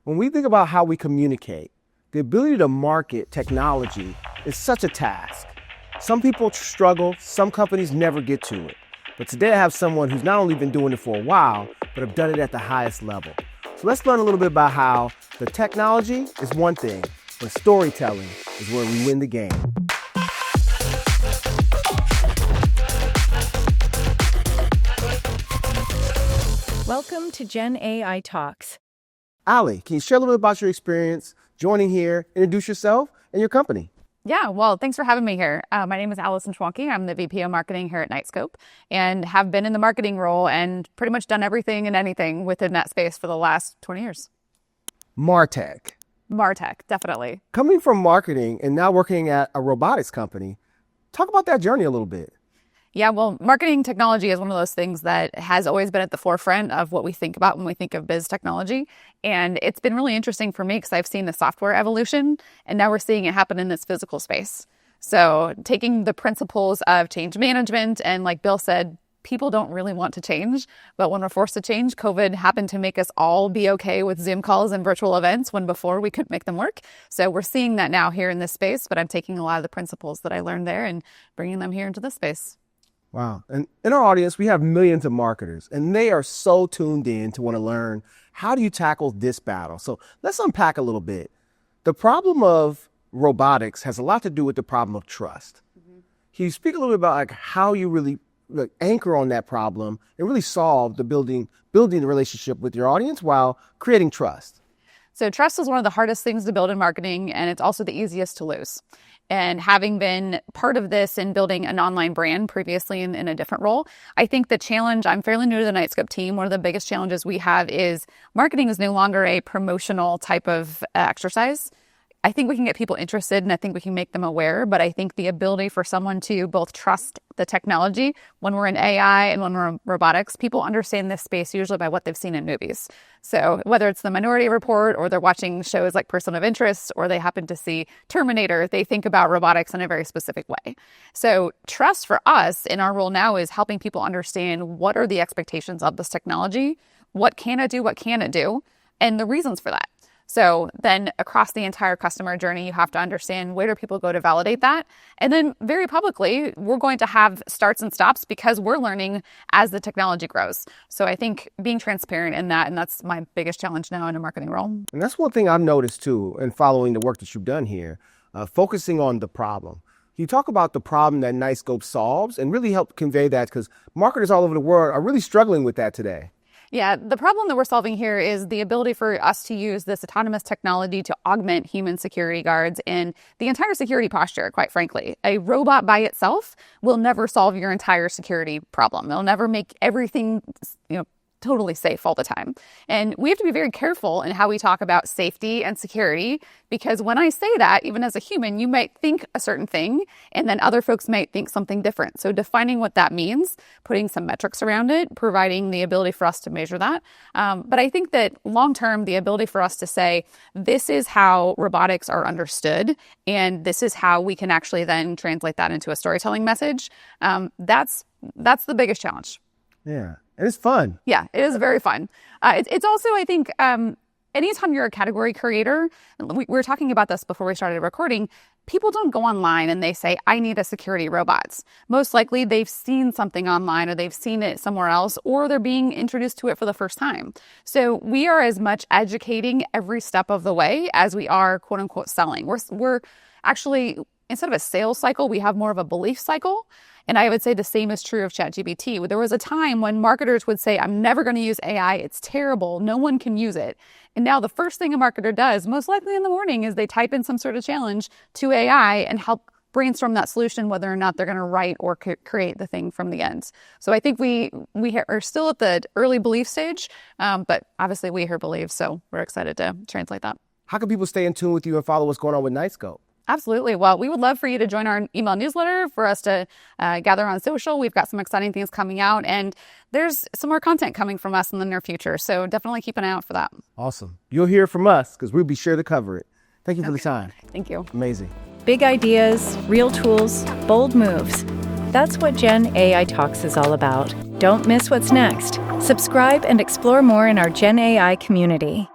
When we think about how we communicate, the ability to market technology is such a task. Some people struggle, some companies never get to it. But today I have someone who's not only been doing it for a while, but have done it at the highest level. So let's learn a little bit about how the technology is one thing, but storytelling is where we win the game. Welcome to GenAI Talks. Ali, can you share a little bit about your experience joining here, introduce yourself and your company? Yeah, well, thanks for having me here. My name is Allison Schwanke. I'm the VP of Marketing here at Knightscope and have been in the marketing role and pretty much done everything and anything within that space for the last 20 years. MarTech, definitely. Coming from marketing and now working at a robotics company, talk about that journey a little bit. Yeah, well, marketing technology is one of those things that has always been at the forefront of what we think about when we think of biz technology. And it's been really interesting for me because I've seen the software evolution and now we're seeing it happen in this physical space. So taking the principles of change management and like Bill said, people don't really want to change, but when we're forced to change, COVID happened to make us all be okay with Zoom calls and virtual events when before we couldn't make them work. So we're seeing that now here in this space, but I'm taking a lot of the principles that I learned there and bringing them here into this space. Wow. And in our audience, we have millions of marketers, and they are so tuned in to want to learn, how do you tackle this battle? So let's unpack a little bit. The problem of robotics has a lot to do with the problem of trust. Mm-hmm. Can you speak a little bit about like how you really anchor on that problem and really solve the building the relationship with your audience while creating trust? So trust is one of the hardest things to build in marketing, and it's also the easiest to lose. And having been part of this and building an online brand previously in a different role, I think the challenge, I'm fairly new to the Knightscope team. One of the biggest challenges we have is marketing is no longer a promotional type of exercise. I think we can get people interested and I think we can make them aware, but I think the ability for someone to both trust the technology when we're in AI and when we're in robotics, people understand this space usually by what they've seen in movies. So whether it's the Minority Report or they're watching shows like Person of Interest or they happen to see Terminator, they think about robotics in a very specific way. So trust for us in our role now is helping people understand what are the expectations of this technology, what can it do, what can it do, and the reasons for that. So then across the entire customer journey, you have to understand where do people go to validate that. And then very publicly, we're going to have starts and stops because we're learning as the technology grows. So I think being transparent in that, and that's my biggest challenge now in a marketing role. And that's one thing I've noticed too, in following the work that you've done here, focusing on the problem. You talk about the problem that Knightscope solves and really help convey that because marketers all over the world are really struggling with that today. Yeah, the problem that we're solving here is the ability for us to use this autonomous technology to augment human security guards and the entire security posture, quite frankly. A robot by itself will never solve your entire security problem. It'll never make everything, totally safe all the time. And we have to be very careful in how we talk about safety and security, because when I say that, even as a human, you might think a certain thing, and then other folks might think something different. So defining what that means, putting some metrics around it, providing the ability for us to measure that. But I think that long-term, the ability for us to say, this is how robotics are understood, and this is how we can actually then translate that into a storytelling message, that's the biggest challenge. Yeah. And it's fun. Yeah, it is very fun. It's also, I think, anytime you're a category creator, we were talking about this before we started recording, people don't go online and they say, I need a security robot. Most likely they've seen something online or they've seen it somewhere else, or they're being introduced to it for the first time. So we are as much educating every step of the way as we are, quote unquote, selling. We're actually, instead of a sales cycle, we have more of a belief cycle. And I would say the same is true of ChatGPT. There was a time when marketers would say, I'm never going to use AI. It's terrible. No one can use it. And now the first thing a marketer does, most likely in the morning, is they type in some sort of challenge to AI and help brainstorm that solution, whether or not they're going to write or create the thing from the end. So I think we are still at the early belief stage, but obviously we here believe. So we're excited to translate that. How can people stay in tune with you and follow what's going on with Knightscope? Absolutely. Well, we would love for you to join our email newsletter, for us to gather on social. We've got some exciting things coming out, and there's some more content coming from us in the near future. So definitely keep an eye out for that. Awesome. You'll hear from us because we'll be sure to cover it. Thank you for the time. Thank you. Amazing. Big ideas, real tools, bold moves. That's what GenAI Talks is all about. Don't miss what's next. Subscribe and explore more in our GenAI community.